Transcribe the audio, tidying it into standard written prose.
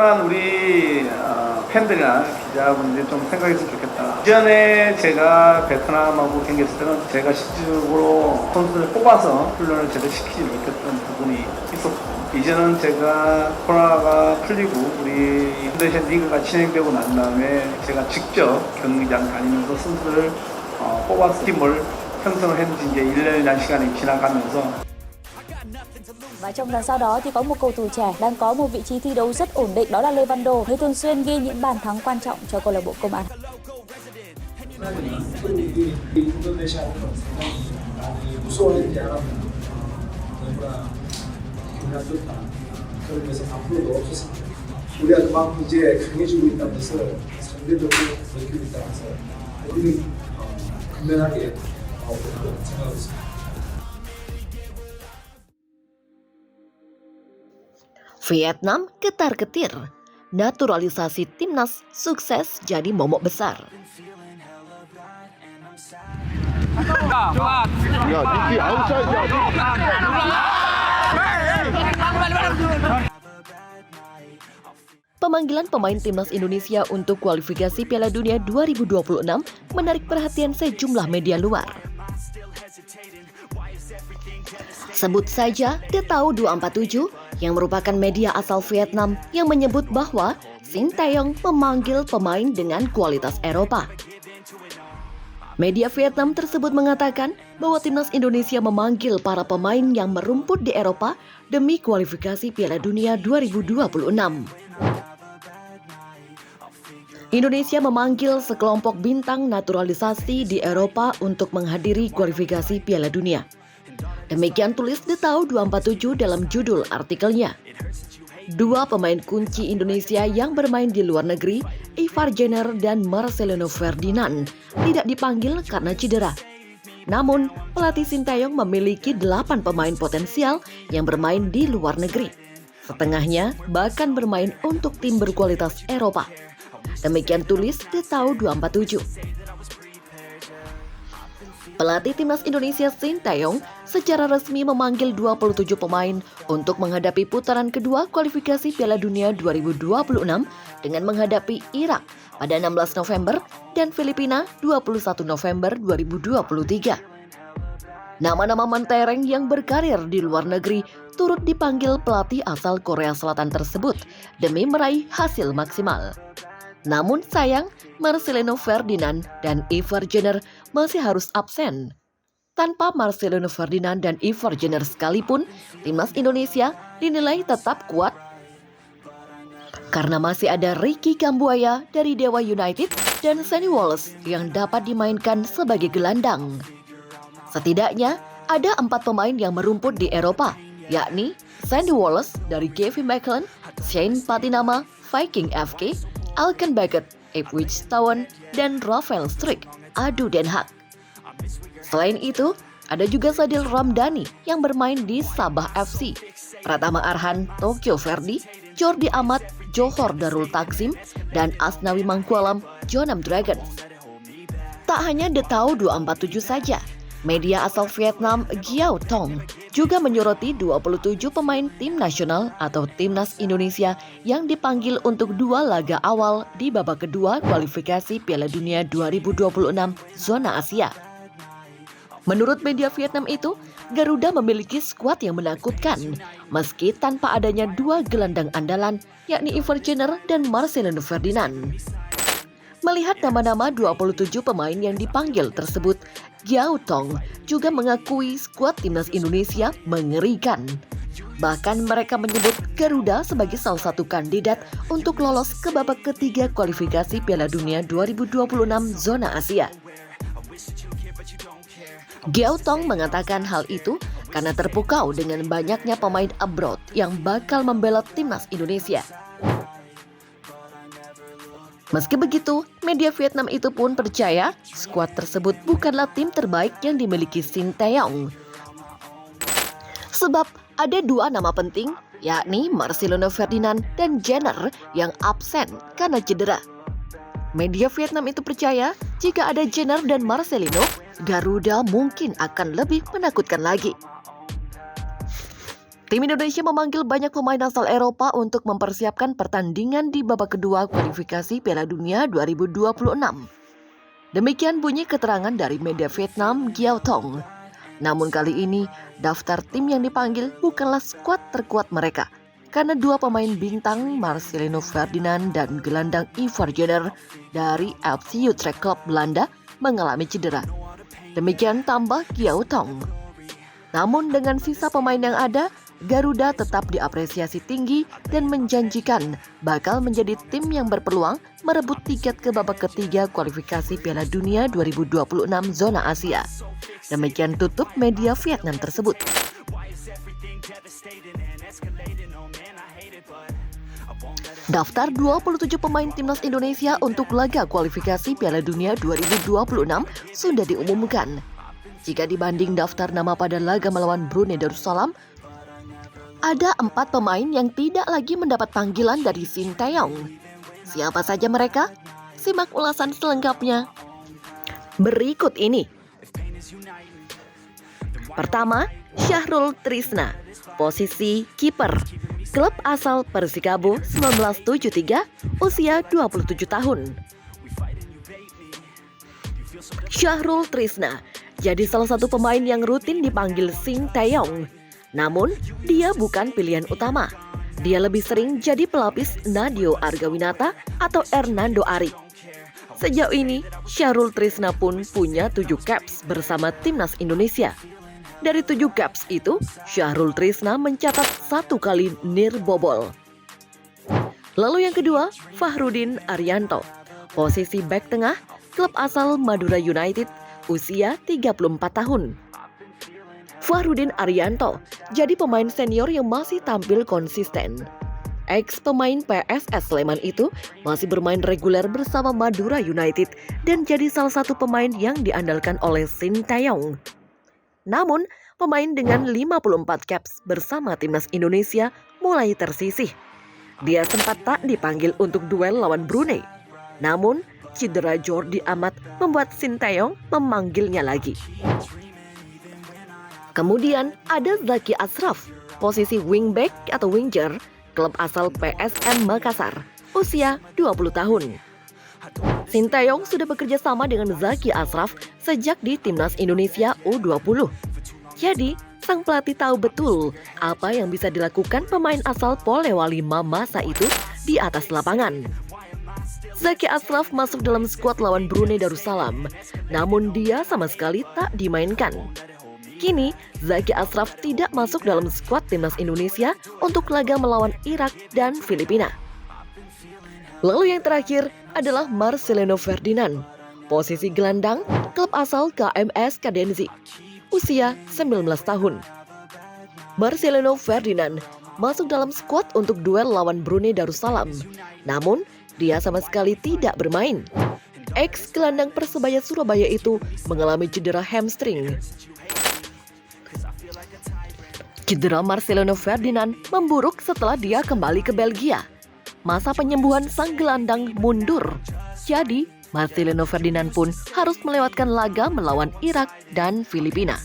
하지만 우리 팬들이나 기자분들이 좀 생각했으면 좋겠다. 이전에 제가 베트남하고 경기했을 때는 제가 실질적으로 선수들을 뽑아서 훈련을 제대로 시키지 못했던 부분이 있었고, 이제는 제가 코로나가 풀리고 우리 인도네시아 리그가 진행되고 난 다음에 제가 직접 경기장 다니면서 선수들을 뽑아서 팀을 형성을 했는지 이제 1년이라는 시간이 지나가면서. Và trong lần sau đó thì có một cầu thủ trẻ đang có một vị trí thi đấu rất ổn định, đó là Lê Văn Đồ, người thường xuyên ghi những bàn thắng quan trọng cho câu lạc bộ Công an. 인도네시아는 상당히 많이 무서워했지 않았나. 너무나 기분이 좋다. 그런 것은 앞으로도 없었습니다. 우리가 그만큼 이제 강해지고 있다는 것을 상대적으로 느끼고 있다는 것을 우리는 분명하게 생각하고 있습니다. Vietnam ketar-ketir, naturalisasi timnas sukses jadi momok besar. Pemanggilan pemain timnas Indonesia untuk kualifikasi Piala Dunia 2026 menarik perhatian sejumlah media luar. Sebut saja The Tau 247 yang merupakan media asal Vietnam yang menyebut bahwa Sinteyong memanggil pemain dengan kualitas Eropa. Media Vietnam tersebut mengatakan bahwa timnas Indonesia memanggil para pemain yang merumput di Eropa demi kualifikasi Piala Dunia 2026. Indonesia memanggil sekelompok bintang naturalisasi di Eropa untuk menghadiri kualifikasi Piala Dunia. Demikian tulis The Tau 247 dalam judul artikelnya. Dua pemain kunci Indonesia yang bermain di luar negeri, Ivar Jenner dan Marcelino Ferdinand, tidak dipanggil karena cedera. Namun, pelatih Sinteyong memiliki 8 pemain potensial yang bermain di luar negeri. Setengahnya bahkan bermain untuk tim berkualitas Eropa. Demikian tulis The Tau 247. Pelatih timnas Indonesia Sinteyong secara resmi memanggil 27 pemain untuk menghadapi putaran kedua kualifikasi Piala Dunia 2026 dengan menghadapi Irak pada 16 November dan Filipina 21 November 2023. Nama-nama mentereng yang berkarir di luar negeri turut dipanggil pelatih asal Korea Selatan tersebut demi meraih hasil maksimal. Namun sayang, Marcelino Ferdinand dan Ivar Jenner masih harus absen. Tanpa Marcelino Ferdinand dan Ivar Jenner sekalipun, timnas Indonesia dinilai tetap kuat karena masih ada Ricky Kambuaya dari Dewa United dan Sonny Wallace yang dapat dimainkan sebagai gelandang. Setidaknya ada 4 pemain yang merumput di Eropa, yakni Sonny Wallace dari KV Mechelen, Shane Patinama, Viking FK, Alken Beckett, Ipswich Town, dan Rafael Struijk, Adu Den Haag. Selain itu, ada juga Sadil Ramdhani yang bermain di Sabah FC, Pratama Arhan, Tokyo Verdy, Jordi Amat, Johor Darul Takzim, dan Asnawi Mangkualam, Jeonnam Dragons. Tak hanya The Tau 247 saja, media asal Vietnam Giao Thông juga menyoroti 27 pemain tim nasional atau timnas Indonesia yang dipanggil untuk 2 laga awal di babak kedua kualifikasi Piala Dunia 2026 zona Asia. Menurut media Vietnam itu, Garuda memiliki skuad yang menakutkan meski tanpa adanya 2 gelandang andalan yakni Ivar Jenner dan Marcelino Ferdinand. Melihat nama-nama 27 pemain yang dipanggil tersebut, Giao Thông juga mengakui skuad timnas Indonesia mengerikan. Bahkan mereka menyebut Garuda sebagai salah satu kandidat untuk lolos ke babak ketiga kualifikasi Piala Dunia 2026 zona Asia. Giao Thông mengatakan hal itu karena terpukau dengan banyaknya pemain abroad yang bakal membela timnas Indonesia. Meski begitu, media Vietnam itu pun percaya skuad tersebut bukanlah tim terbaik yang dimiliki Sinteyong. Sebab ada 2 nama penting, yakni Marcelino Ferdinand dan Jenner yang absen karena cedera. Media Vietnam itu percaya jika ada Jenner dan Marcelino, Garuda mungkin akan lebih menakutkan lagi. Tim Indonesia memanggil banyak pemain asal Eropa untuk mempersiapkan pertandingan di babak kedua kualifikasi Piala Dunia 2026. Demikian bunyi keterangan dari media Vietnam Giao Thông. Namun kali ini, daftar tim yang dipanggil bukanlah skuad terkuat mereka, karena dua pemain bintang Marcelino Ferdinand dan gelandang Ivar Jenner dari FC Utrecht Club Belanda mengalami cedera. Demikian tambah Giao Thông. Namun dengan sisa pemain yang ada, Garuda tetap diapresiasi tinggi dan menjanjikan bakal menjadi tim yang berpeluang merebut tiket ke babak ketiga kualifikasi Piala Dunia 2026 zona Asia. Demikian tutup media Vietnam tersebut. Daftar 27 pemain timnas Indonesia untuk laga kualifikasi Piala Dunia 2026 sudah diumumkan. Jika dibanding daftar nama pada laga melawan Brunei Darussalam, ada 4 pemain yang tidak lagi mendapat panggilan dari Sinteyong. Siapa saja mereka? Simak ulasan selengkapnya berikut ini. Pertama, Syahrul Trisna, posisi kiper, klub asal Persikabo 1973, usia 27 tahun. Syahrul Trisna jadi salah satu pemain yang rutin dipanggil Sinteyong. Namun, dia bukan pilihan utama. Dia lebih sering jadi pelapis Nadio Argawinata atau Hernando Ari. Sejauh ini, Syahrul Trisna pun punya 7 caps bersama timnas Indonesia. Dari 7 caps itu, Syahrul Trisna mencatat 1 kali nirbobol. Lalu yang kedua, Fahrudin Arianto, posisi bek tengah, klub asal Madura United, usia 34 tahun. Fahrudin Arianto jadi pemain senior yang masih tampil konsisten. Ex-pemain PSS Sleman itu masih bermain reguler bersama Madura United dan jadi salah satu pemain yang diandalkan oleh Sinteyong. Namun, pemain dengan 54 caps bersama timnas Indonesia mulai tersisih. Dia sempat tak dipanggil untuk duel lawan Brunei. Namun, cedera Jordi Amat membuat Sinteyong memanggilnya lagi. Kemudian ada Zaki Ashraf, posisi wingback atau winger, klub asal PSM Makassar, usia 20 tahun. Sinteyong sudah bekerja sama dengan Zaki Ashraf sejak di timnas Indonesia U20. Jadi, sang pelatih tahu betul apa yang bisa dilakukan pemain asal Polewali Mamasa itu di atas lapangan. Zaki Ashraf masuk dalam skuad lawan Brunei Darussalam, namun dia sama sekali tak dimainkan. Kini, Zaki Ashraf tidak masuk dalam skuad timnas Indonesia untuk laga melawan Irak dan Filipina. Lalu yang terakhir adalah Marcelino Ferdinand, posisi gelandang, klub asal KMS Kadenzi, usia 19 tahun. Marcelino Ferdinand masuk dalam skuad untuk duel lawan Brunei Darussalam, namun dia sama sekali tidak bermain. Ex-gelandang Persebaya Surabaya itu mengalami cedera hamstring. Cedera Marcelino Ferdinand memburuk setelah dia kembali ke Belgia. Masa penyembuhan sang gelandang mundur. Jadi, Marcelino Ferdinand pun harus melewatkan laga melawan Irak dan Filipina.